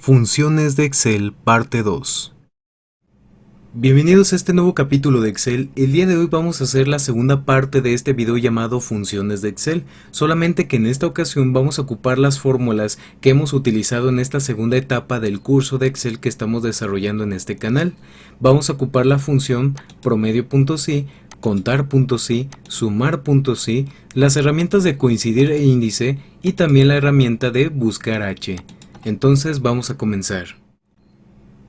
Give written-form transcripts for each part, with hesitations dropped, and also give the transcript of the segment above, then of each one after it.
Funciones de Excel, parte 2. Bienvenidos a este nuevo capítulo de Excel. El día de hoy vamos a hacer la segunda parte de este video llamado Funciones de Excel, solamente que en esta ocasión vamos a ocupar las fórmulas que hemos utilizado en esta segunda etapa del curso de Excel que estamos desarrollando en este canal. Vamos a ocupar la función promedio.si, contar.si, sumar.si, las herramientas de coincidir e índice y también la herramienta de buscar H. Entonces vamos a comenzar.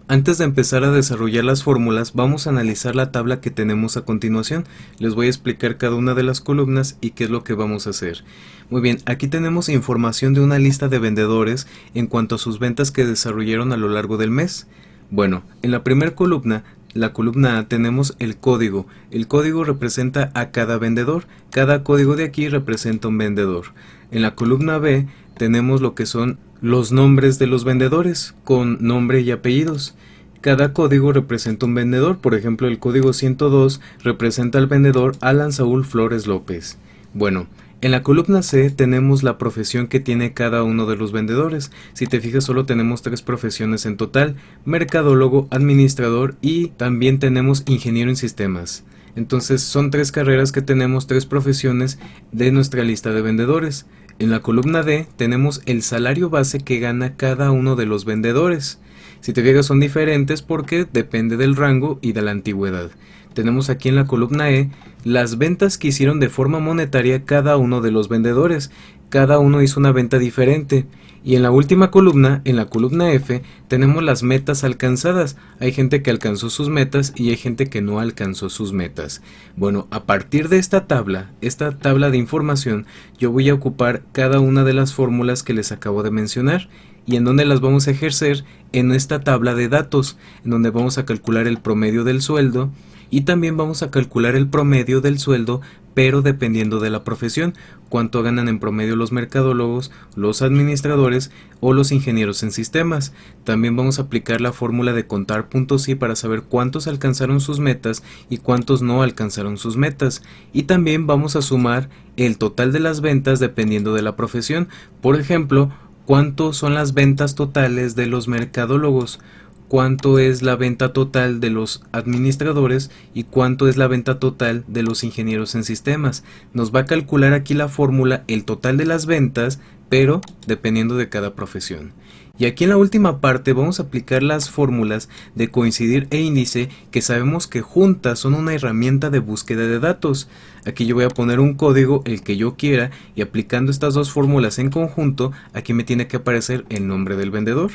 Antes de empezar a desarrollar las fórmulas, vamos a analizar la tabla que tenemos a continuación. Les voy a explicar cada una de las columnas y qué es lo que vamos a hacer. Muy bien, aquí tenemos información de una lista de vendedores en cuanto a sus ventas que desarrollaron a lo largo del mes. Bueno, en la primera columna, la columna A, tenemos el código. El código representa a cada vendedor. Cada código de aquí representa un vendedor. En la columna B, tenemos lo que son los nombres de los vendedores con nombre y apellidos. Cada código representa un vendedor. Por ejemplo, el código 102 representa al vendedor Alan Saúl Flores López. Bueno, en la columna C tenemos la profesión que tiene cada uno de los vendedores. Si te fijas, solo tenemos 3 profesiones en total: mercadólogo, administrador y también tenemos ingeniero en sistemas. Entonces son 3 carreras que tenemos, 3 profesiones de nuestra lista de vendedores. En la columna D tenemos el salario base que gana cada uno de los vendedores. Si te fijas, son diferentes porque depende del rango y de la antigüedad. Tenemos aquí en la columna E las ventas que hicieron de forma monetaria cada uno de los vendedores. Cada uno hizo una venta diferente. Y en la última columna, en la columna F, tenemos las metas alcanzadas. Hay gente que alcanzó sus metas y hay gente que no alcanzó sus metas. Bueno, a partir de esta tabla de información, yo voy a ocupar cada una de las fórmulas que les acabo de mencionar. ¿Y en dónde las vamos a ejercer? En esta tabla de datos, en donde vamos a calcular el promedio del sueldo. Y también vamos a calcular el promedio del sueldo, pero dependiendo de la profesión, cuánto ganan en promedio los mercadólogos, los administradores o los ingenieros en sistemas. También vamos a aplicar la fórmula de contar.si para saber cuántos alcanzaron sus metas y cuántos no alcanzaron sus metas. Y también vamos a sumar el total de las ventas dependiendo de la profesión. Por ejemplo, ¿cuánto son las ventas totales de los mercadólogos? ¿Cuánto es la venta total de los administradores y cuánto es la venta total de los ingenieros en sistemas? Nos va a calcular aquí la fórmula el total de las ventas, pero dependiendo de cada profesión. Y aquí en la última parte vamos a aplicar las fórmulas de coincidir e índice, que sabemos que juntas son una herramienta de búsqueda de datos. Aquí yo voy a poner un código, el que yo quiera, y aplicando estas dos fórmulas en conjunto, aquí me tiene que aparecer el nombre del vendedor.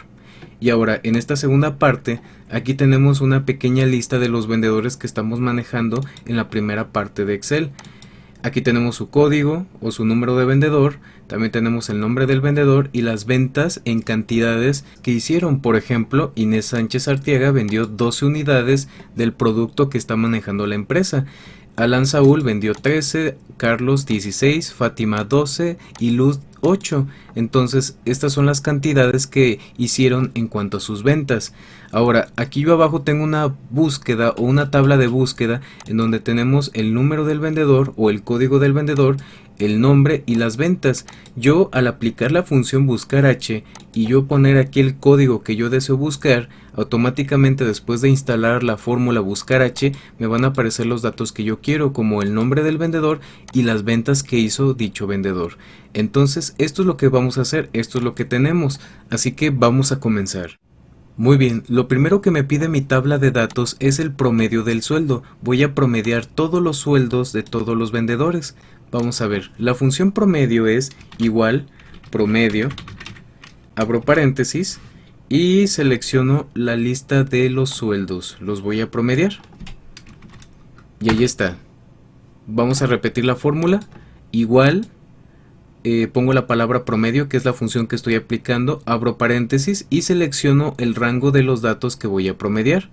Y ahora, en esta segunda parte, aquí tenemos una pequeña lista de los vendedores que estamos manejando en la primera parte de Excel. Aquí tenemos su código o su número de vendedor, también tenemos el nombre del vendedor y las ventas en cantidades que hicieron. Por ejemplo, Inés Sánchez Arteaga vendió 12 unidades del producto que está manejando la empresa. Alan Saúl vendió 13, Carlos 16, Fátima 12 y Luz 8. Entonces estas son las cantidades que hicieron en cuanto a sus ventas. Ahora, aquí yo abajo tengo una búsqueda o una tabla de búsqueda en donde tenemos el número del vendedor o el código del vendedor, el nombre y las ventas. Yo, al aplicar la función buscar H y yo poner aquí el código que yo deseo buscar, automáticamente después de instalar la fórmula buscar H me van a aparecer los datos que yo quiero, como el nombre del vendedor y las ventas que hizo dicho vendedor. Entonces esto es lo que vamos a hacer, esto es lo que tenemos, así que vamos a comenzar. Muy bien, lo primero que me pide mi tabla de datos es el promedio del sueldo. Voy a promediar todos los sueldos de todos los vendedores. Vamos a ver, la función promedio es igual promedio, abro paréntesis y selecciono la lista de los sueldos. Los voy a promediar. Y ahí está. Vamos a repetir la fórmula, igual. Pongo la palabra promedio, que es la función que estoy aplicando, abro paréntesis y selecciono el rango de los datos que voy a promediar.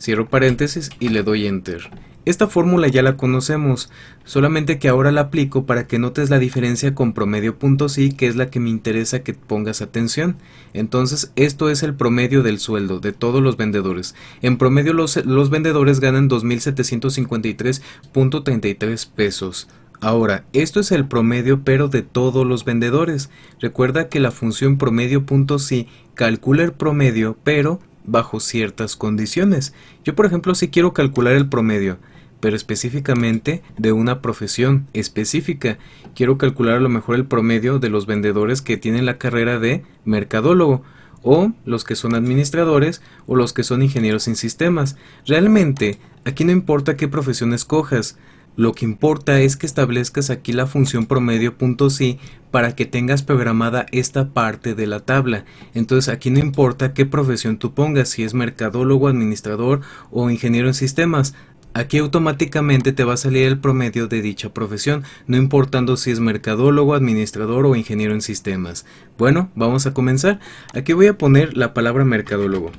Cierro paréntesis y le doy enter. Esta fórmula ya la conocemos, solamente que ahora la aplico para que notes la diferencia con promedio.si, que es la que me interesa que pongas atención. Entonces, esto es el promedio del sueldo de todos los vendedores. En promedio los vendedores ganan 2.753.33 pesos. Ahora, esto es el promedio pero de todos los vendedores. Recuerda que la función promedio.si calcula el promedio pero bajo ciertas condiciones. Yo por ejemplo sí quiero calcular el promedio, pero específicamente de una profesión específica. Quiero calcular a lo mejor el promedio de los vendedores que tienen la carrera de mercadólogo, o los que son administradores, o los que son ingenieros en sistemas. Realmente, aquí no importa qué profesión escojas, lo que importa es que establezcas aquí la función promedio.si para que tengas programada esta parte de la tabla. Entonces aquí no importa qué profesión tú pongas, si es mercadólogo, administrador o ingeniero en sistemas. Aquí automáticamente te va a salir el promedio de dicha profesión, no importando si es mercadólogo, administrador o ingeniero en sistemas. Bueno, vamos a comenzar. Aquí voy a poner la palabra mercadólogo.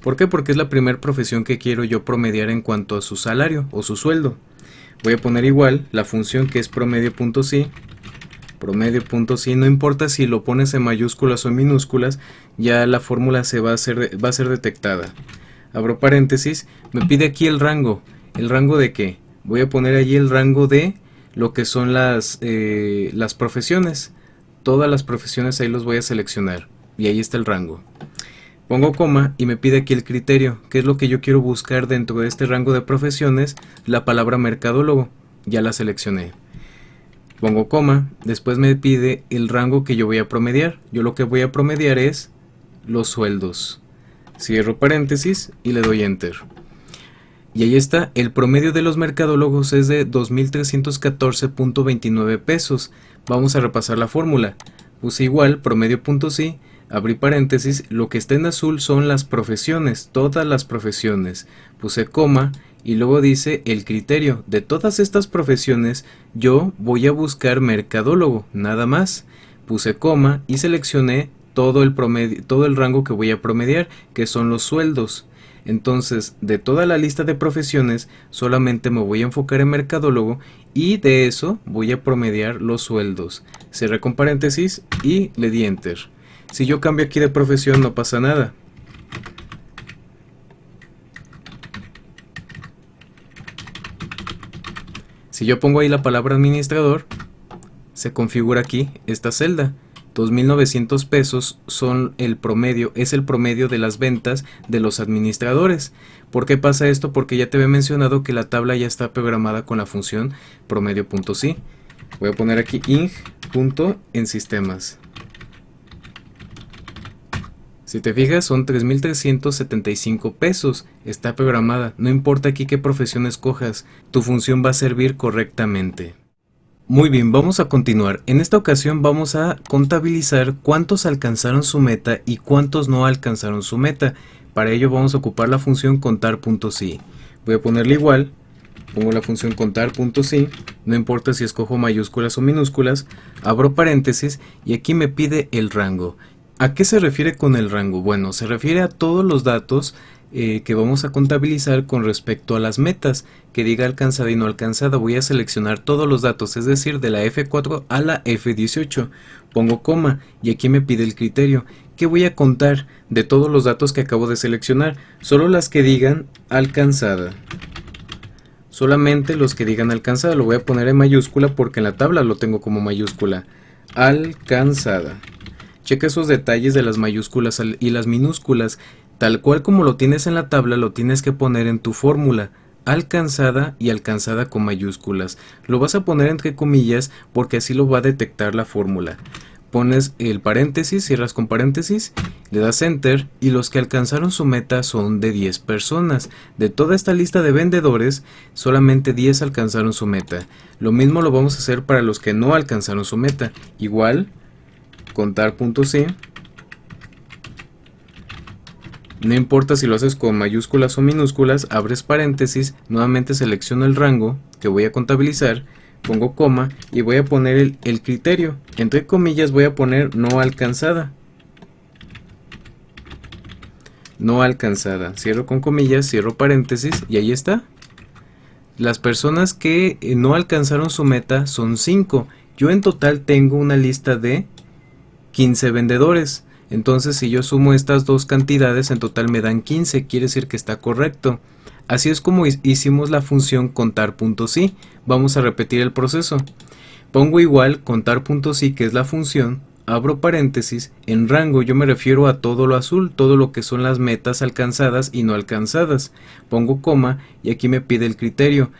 ¿Por qué? Porque es la primera profesión que quiero yo promediar en cuanto a su salario o su sueldo. Voy a poner igual la función que es promedio.si. Promedio.si, no importa si lo pones en mayúsculas o en minúsculas, ya la fórmula va a ser detectada. Abro paréntesis, me pide aquí el rango. ¿El rango de qué? Voy a poner allí el rango de lo que son las profesiones. Todas las profesiones ahí los voy a seleccionar. Y ahí está el rango. Pongo coma y me pide aquí el criterio, que es lo que yo quiero buscar dentro de este rango de profesiones, la palabra mercadólogo. Ya la seleccioné. Pongo coma, después me pide el rango que yo voy a promediar. Yo lo que voy a promediar es los sueldos. Cierro paréntesis y le doy enter. Y ahí está, el promedio de los mercadólogos es de 2.314.29 pesos. Vamos a repasar la fórmula. Puse igual, promedio.si, abrí paréntesis, lo que está en azul son las profesiones, todas las profesiones. Puse coma y luego dice el criterio. De todas estas profesiones yo voy a buscar mercadólogo, nada más. Puse coma y seleccioné todo el rango que voy a promediar, que son los sueldos. Entonces, de toda la lista de profesiones, solamente me voy a enfocar en mercadólogo y de eso voy a promediar los sueldos. Cerré con paréntesis y le di enter. Si yo cambio aquí de profesión no pasa nada. Si yo pongo ahí la palabra administrador, se configura aquí esta celda. 2.900 pesos son el promedio, es el promedio de las ventas de los administradores. ¿Por qué pasa esto? Porque ya te había mencionado que la tabla ya está programada con la función promedio.si. Voy a poner aquí ing.ensistemas. Si te fijas, son 3.375 pesos. Está programada. No importa aquí qué profesión escojas, tu función va a servir correctamente. Muy bien, vamos a continuar. En esta ocasión vamos a contabilizar cuántos alcanzaron su meta y cuántos no alcanzaron su meta. Para ello vamos a ocupar la función contar.si. Voy a ponerle igual, pongo la función contar.si, no importa si escojo mayúsculas o minúsculas, abro paréntesis y aquí me pide el rango. ¿A qué se refiere con el rango? Bueno, se refiere a todos los datos que vamos a contabilizar con respecto a las metas, que diga alcanzada y no alcanzada. Voy a seleccionar todos los datos, es decir, de la F4 a la F18. Pongo coma y aquí me pide el criterio. ¿Qué voy a contar de todos los datos que acabo de seleccionar? Solo las que digan alcanzada. Solamente los que digan alcanzada. Lo voy a poner en mayúscula porque en la tabla lo tengo como mayúscula. Alcanzada. Checa esos detalles de las mayúsculas y las minúsculas. Tal cual como lo tienes en la tabla, lo tienes que poner en tu fórmula. Alcanzada y alcanzada con mayúsculas. Lo vas a poner entre comillas porque así lo va a detectar la fórmula. Pones el paréntesis, cierras con paréntesis, le das enter y los que alcanzaron su meta son de 10 personas. De toda esta lista de vendedores, solamente 10 alcanzaron su meta. Lo mismo lo vamos a hacer para los que no alcanzaron su meta. Igual, contar.si. No importa si lo haces con mayúsculas o minúsculas, abres paréntesis, nuevamente selecciono el rango que voy a contabilizar, pongo coma y voy a poner el criterio. Entre comillas voy a poner no alcanzada. No alcanzada. Cierro con comillas, cierro paréntesis y ahí está. Las personas que no alcanzaron su meta son 5. Yo en total tengo una lista de 15 vendedores. Entonces si yo sumo estas dos cantidades en total me dan 15, quiere decir que está correcto. Así es como hicimos la función contar.si. Vamos a repetir el proceso. Pongo igual contar.si, que es la función, abro paréntesis, en rango yo me refiero a todo lo azul, todo lo que son las metas alcanzadas y no alcanzadas. Pongo coma y aquí me pide el criterio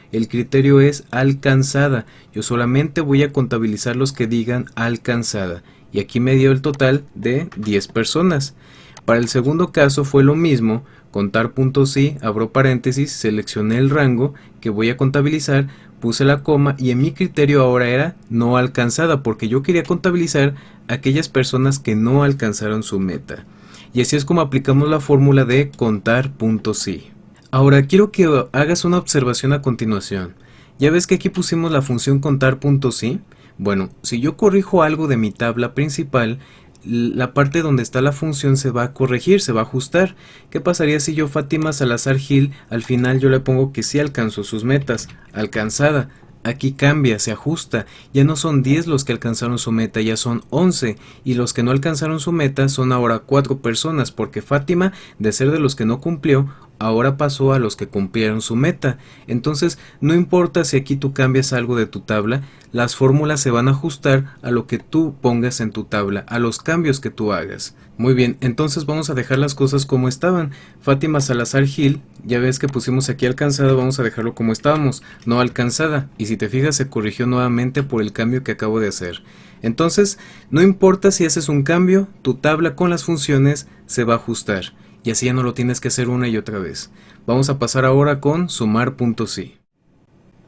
es alcanzada, yo solamente voy a contabilizar los que digan alcanzada, y aquí me dio el total de 10 personas. Para el segundo caso fue lo mismo, contar.si, abro paréntesis, seleccioné el rango que voy a contabilizar, puse la coma y en mi criterio ahora era no alcanzada, porque yo quería contabilizar aquellas personas que no alcanzaron su meta. Y así es como aplicamos la fórmula de contar.si. Ahora quiero que hagas una observación a continuación. Ya ves que aquí pusimos la función contar.si. Bueno, si yo corrijo algo de mi tabla principal, la parte donde está la función se va a corregir, se va a ajustar. ¿Qué pasaría si yo, Fátima Salazar Gil, al final yo le pongo que sí alcanzó sus metas, alcanzada? Aquí cambia, se ajusta, ya no son 10 los que alcanzaron su meta, ya son 11, y los que no alcanzaron su meta son ahora 4 personas, porque Fátima, de ser de los que no cumplió, ahora pasó a los que cumplieron su meta. Entonces, no importa si aquí tú cambias algo de tu tabla, las fórmulas se van a ajustar a lo que tú pongas en tu tabla, a los cambios que tú hagas. Muy bien, entonces vamos a dejar las cosas como estaban. Fátima Salazar Gil, ya ves que pusimos aquí alcanzada, vamos a dejarlo como estábamos, no alcanzada, y si te fijas se corrigió nuevamente por el cambio que acabo de hacer. Entonces, no importa si haces un cambio, tu tabla con las funciones se va a ajustar, y así ya no lo tienes que hacer una y otra vez. Vamos a pasar ahora con sumar.si.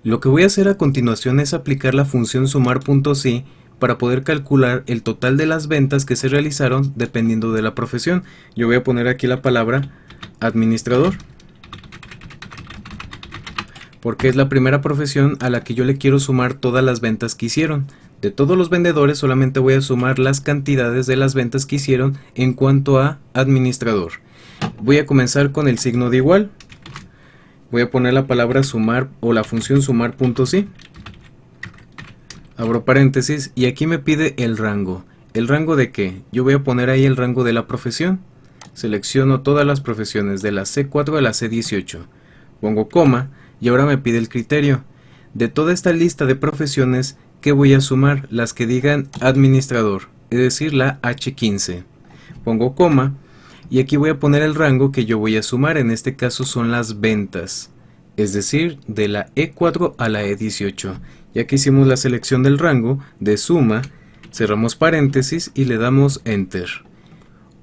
Lo que voy a hacer a continuación es aplicar la función sumar.si para poder calcular el total de las ventas que se realizaron dependiendo de la profesión. Yo voy a poner aquí la palabra administrador, porque es la primera profesión a la que yo le quiero sumar todas las ventas que hicieron. De todos los vendedores solamente voy a sumar las cantidades de las ventas que hicieron en cuanto a administrador. Voy a comenzar con el signo de igual. Voy a poner la palabra sumar o la función sumar.si. Abro paréntesis y aquí me pide el rango. ¿El rango de qué? Yo voy a poner ahí el rango de la profesión. Selecciono todas las profesiones de la C4 a la C18. Pongo coma y ahora me pide el criterio. De toda esta lista de profesiones, ¿qué voy a sumar? Las que digan administrador, es decir, la H15. Pongo coma y aquí voy a poner el rango que yo voy a sumar. En este caso son las ventas, es decir, de la E4 a la E18. Ya que hicimos la selección del rango de suma, cerramos paréntesis y le damos enter.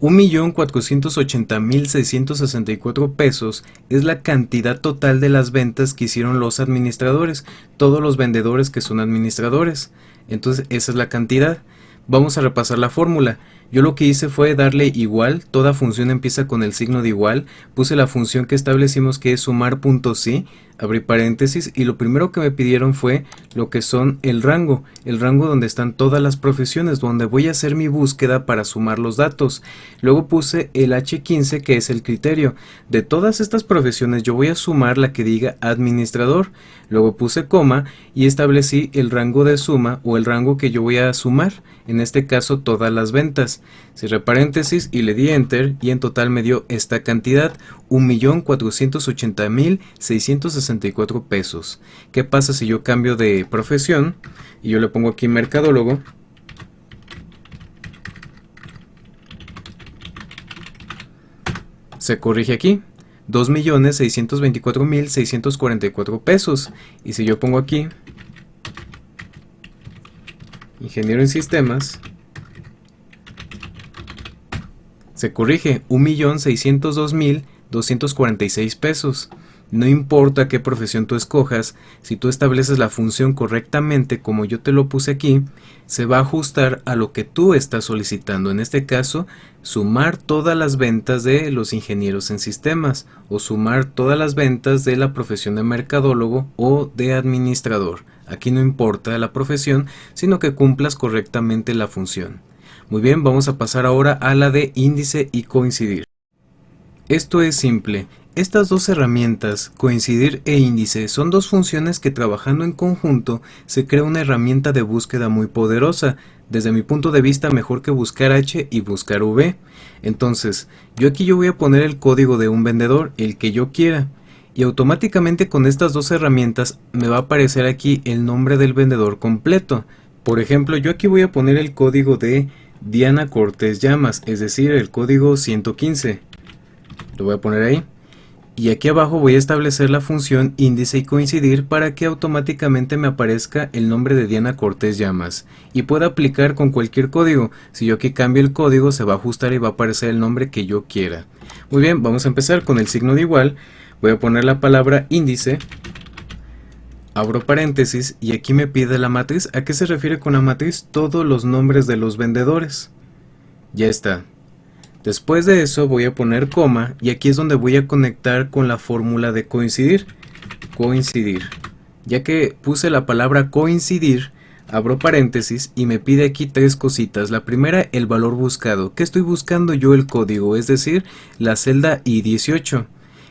1.480.664 pesos es la cantidad total de las ventas que hicieron los administradores, todos los vendedores que son administradores. Entonces esa es la cantidad. Vamos a repasar la fórmula. Yo lo que hice fue darle igual, toda función empieza con el signo de igual, puse la función que establecimos que es sumar.si, abrí paréntesis y lo primero que me pidieron fue lo que son el rango donde están todas las profesiones, donde voy a hacer mi búsqueda para sumar los datos. Luego puse el H15 que es el criterio. De todas estas profesiones yo voy a sumar la que diga administrador. Luego puse coma y establecí el rango de suma o el rango que yo voy a sumar, en este caso todas las ventas. Cerré paréntesis y le di enter y en total me dio esta cantidad, 1.480.664 pesos. ¿Qué pasa si yo cambio de profesión y yo le pongo aquí mercadólogo? Se corrige aquí, 2.624.644 pesos. Y si yo pongo aquí ingeniero en sistemas, se corrige 1.602.246 pesos. No importa qué profesión tú escojas, si tú estableces la función correctamente como yo te lo puse aquí, se va a ajustar a lo que tú estás solicitando. En este caso, sumar todas las ventas de los ingenieros en sistemas o sumar todas las ventas de la profesión de mercadólogo o de administrador. Aquí no importa la profesión, sino que cumplas correctamente la función. Muy bien, vamos a pasar ahora a la de índice y coincidir. Esto es simple. Estas dos herramientas, coincidir e índice, son dos funciones que trabajando en conjunto se crea una herramienta de búsqueda muy poderosa. Desde mi punto de vista, mejor que buscar H y buscar V. Entonces, yo voy a poner el código de un vendedor, el que yo quiera. y automáticamente con estas dos herramientas me va a aparecer aquí el nombre del vendedor completo. Por ejemplo, yo aquí voy a poner el código de Diana Cortés Llamas, es decir, el código 115. Lo voy a poner ahí. Y aquí abajo voy a establecer la función índice y coincidir para que automáticamente me aparezca el nombre de Diana Cortés Llamas y pueda aplicar con cualquier código. Si yo aquí cambio el código, se va a ajustar y va a aparecer el nombre que yo quiera. Muy bien, vamos a empezar con el signo de igual. Voy a poner la palabra índice, abro paréntesis y aquí me pide la matriz. ¿A qué se refiere con la matriz? Todos los nombres de los vendedores. Ya está. Después de eso voy a poner coma y aquí es donde voy a conectar con la fórmula de coincidir. Coincidir. Ya que puse la palabra coincidir, abro paréntesis y me pide aquí tres cositas. La primera, el valor buscado. ¿Qué estoy buscando yo? El código, es decir, la celda I18,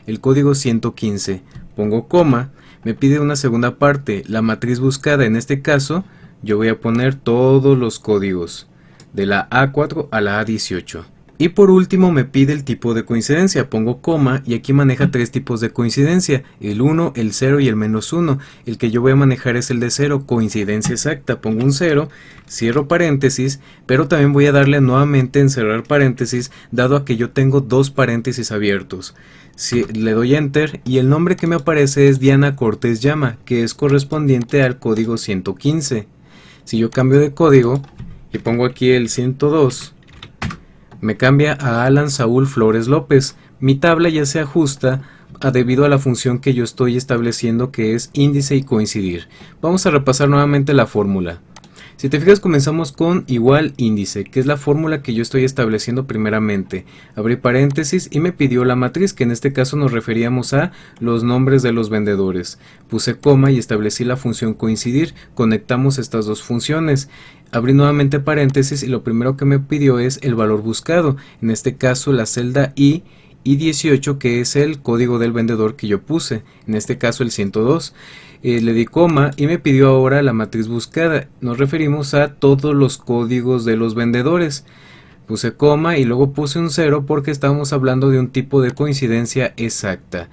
el código 115. Pongo coma, me pide una segunda parte, la matriz buscada. En este caso, yo voy a poner todos los códigos, de la A4 a la A18. Y por último me pide el tipo de coincidencia, pongo coma y aquí maneja tres tipos de coincidencia, el 1, el 0 y el -1. El que yo voy a manejar es el de 0, coincidencia exacta, pongo un 0, cierro paréntesis, pero también voy a darle nuevamente en cerrar paréntesis, dado a que yo tengo dos paréntesis abiertos. Si le doy enter y el nombre que me aparece es Diana Cortés Llama, que es correspondiente al código 115. Si yo cambio de código y pongo aquí el 102, me cambia a Alan Saúl Flores López. Mi tabla ya se ajusta debido a la función que yo estoy estableciendo, que es índice y coincidir. Vamos a repasar nuevamente la fórmula. Si te fijas, comenzamos con igual índice, que es la fórmula que yo estoy estableciendo primeramente. Abrí paréntesis y me pidió la matriz, que en este caso nos referíamos a los nombres de los vendedores. Puse coma y establecí la función coincidir. Conectamos estas dos funciones. Abrí nuevamente paréntesis y lo primero que me pidió es el valor buscado. En este caso la celda I18, que es el código del vendedor que yo puse. En este caso el 102. Le di coma y me pidió ahora la matriz buscada. Nos referimos a todos los códigos de los vendedores. Puse coma y luego puse un 0 porque estábamos hablando de un tipo de coincidencia exacta.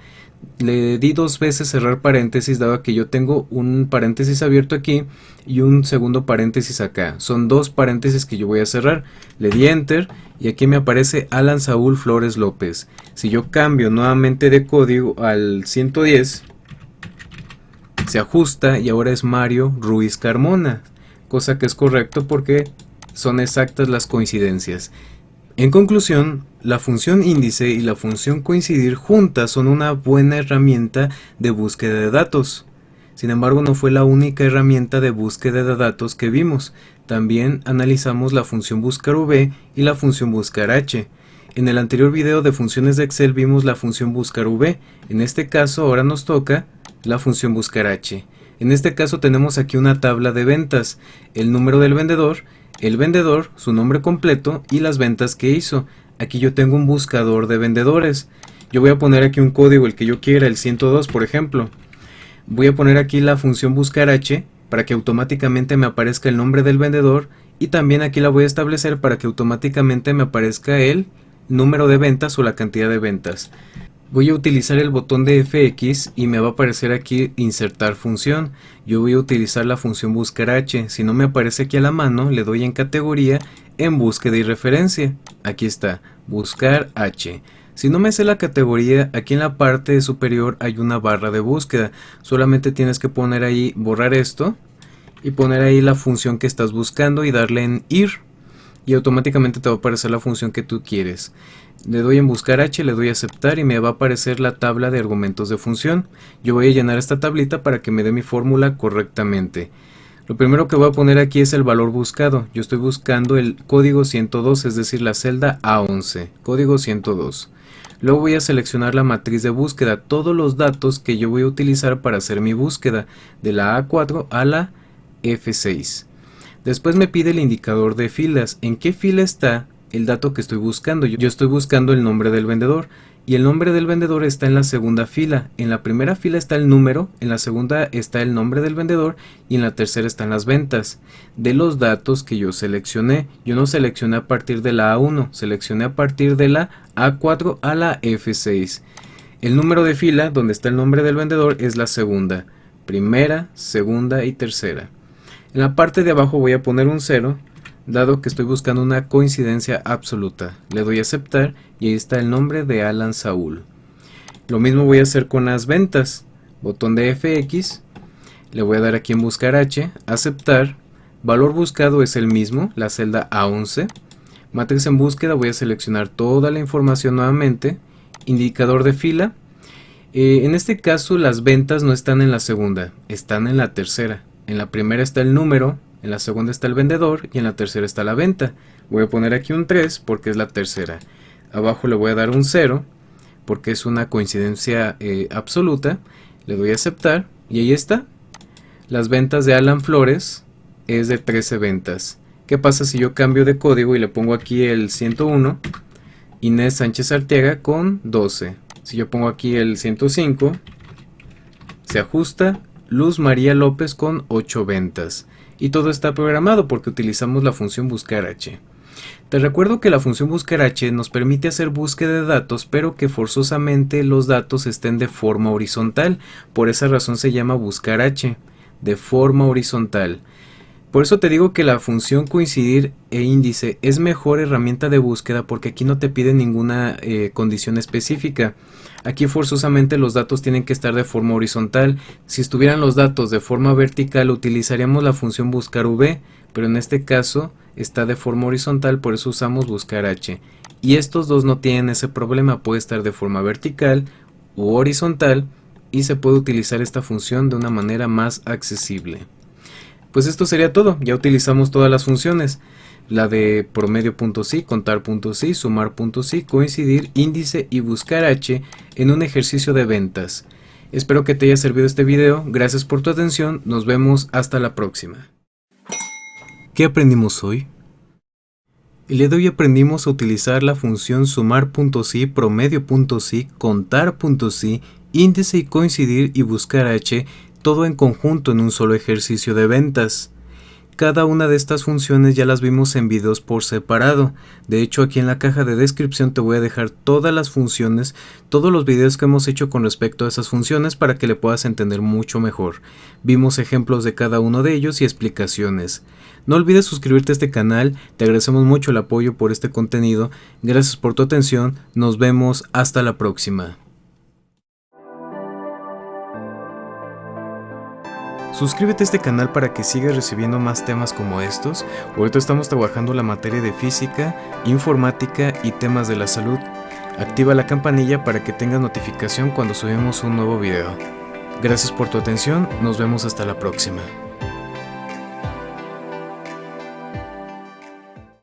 Le di dos veces cerrar paréntesis, dado que yo tengo un paréntesis abierto aquí y un segundo paréntesis acá. Son dos paréntesis que yo voy a cerrar. Le di enter y aquí me aparece Alan Saúl Flores López. Si yo cambio nuevamente de código al 110, se ajusta y ahora es Mario Ruiz Carmona, cosa que es correcto porque son exactas las coincidencias. En conclusión, la función índice y la función coincidir juntas son una buena herramienta de búsqueda de datos. Sin embargo, no fue la única herramienta de búsqueda de datos que vimos. También analizamos la función buscar v y la función buscar h. En el anterior video de funciones de Excel vimos la función buscar v. En este caso ahora nos toca la función buscar h. En este caso tenemos aquí una tabla de ventas, el número del vendedor, el vendedor, su nombre completo y las ventas que hizo. Aquí yo tengo un buscador de vendedores. Yo voy a poner aquí un código, el que yo quiera, el 102 por ejemplo. Voy a poner aquí la función buscar h para que automáticamente me aparezca el nombre del vendedor y también aquí la voy a establecer para que automáticamente me aparezca el número de ventas o la cantidad de ventas. Voy a utilizar el botón de FX y me va a aparecer aquí insertar función. Yo voy a utilizar la función buscar h. Si no me aparece aquí a la mano, le doy en categoría, en búsqueda y referencia. Aquí está, buscar h. Si no me sé la categoría, aquí en la parte superior hay una barra de búsqueda. Solamente tienes que poner ahí, borrar esto y poner ahí la función que estás buscando y darle en ir. Y automáticamente te va a aparecer la función que tú quieres. Le doy en buscar h, le doy a aceptar y me va a aparecer la tabla de argumentos de función. Yo voy a llenar esta tablita para que me dé mi fórmula correctamente. Lo primero que voy a poner aquí es el valor buscado. Yo estoy buscando el código 102, es decir, la celda A11, código 102. Luego voy a seleccionar la matriz de búsqueda, todos los datos que yo voy a utilizar para hacer mi búsqueda, de la A4 a la F6. Después me pide el indicador de filas. ¿En qué fila está el dato que estoy buscando? Yo estoy buscando el nombre del vendedor y el nombre del vendedor está en la segunda fila. En la primera fila está el número, en la segunda está el nombre del vendedor y en la tercera están las ventas. De los datos que yo seleccioné, yo no seleccioné a partir de la A1, seleccioné a partir de la A4 a la F6. El número de fila, donde está el nombre del vendedor, es la segunda. Primera, segunda y tercera. En la parte de abajo voy a poner un 0, dado que estoy buscando una coincidencia absoluta. Le doy a aceptar y ahí está el nombre de Alan Saúl. Lo mismo voy a hacer con las ventas. Botón de FX, le voy a dar aquí en buscar H, aceptar. Valor buscado es el mismo, la celda A11. Matriz en búsqueda, voy a seleccionar toda la información nuevamente. Indicador de fila. En este caso las ventas no están en la segunda, están en la tercera. En la primera está el número, en la segunda está el vendedor y en la tercera está la venta. Voy a poner aquí un 3 porque es la tercera. Abajo le voy a dar un 0 porque es una coincidencia absoluta. Le doy a aceptar y ahí está. Las ventas de Alan Flores es de 13 ventas. ¿Qué pasa si yo cambio de código y le pongo aquí el 101? Inés Sánchez Arteaga con 12. Si yo pongo aquí el 105, se ajusta. Luz María López con 8 ventas. Y todo está programado porque utilizamos la función buscar H. Te recuerdo que la función buscar H nos permite hacer búsqueda de datos, pero que forzosamente los datos estén de forma horizontal. Por esa razón se llama buscar H, de forma horizontal. Por eso te digo que la función coincidir e índice es mejor herramienta de búsqueda porque aquí no te pide ninguna condición específica. Aquí forzosamente los datos tienen que estar de forma horizontal. Si estuvieran los datos de forma vertical utilizaríamos la función buscar V, pero en este caso está de forma horizontal, por eso usamos buscar H. Y estos dos no tienen ese problema, puede estar de forma vertical u horizontal y se puede utilizar esta función de una manera más accesible. Pues esto sería todo, ya utilizamos todas las funciones, la de promedio.si, contar.si, sumar.si, coincidir, índice y buscar H en un ejercicio de ventas. Espero que te haya servido este video, gracias por tu atención, nos vemos hasta la próxima. ¿Qué aprendimos hoy? El día de hoy aprendimos a utilizar la función sumar.si, promedio.si, contar.si, índice y coincidir y buscar H, todo en conjunto en un solo ejercicio de ventas. Cada una de estas funciones ya las vimos en videos por separado. De hecho, aquí en la caja de descripción te voy a dejar todas las funciones, todos los videos que hemos hecho con respecto a esas funciones para que le puedas entender mucho mejor. Vimos ejemplos de cada uno de ellos y explicaciones. No olvides suscribirte a este canal, te agradecemos mucho el apoyo por este contenido. Gracias por tu atención, nos vemos hasta la próxima. Suscríbete a este canal para que sigas recibiendo más temas como estos. Ahorita estamos trabajando la materia de física, informática y temas de la salud. Activa la campanilla para que tengas notificación cuando subimos un nuevo video. Gracias por tu atención, nos vemos hasta la próxima.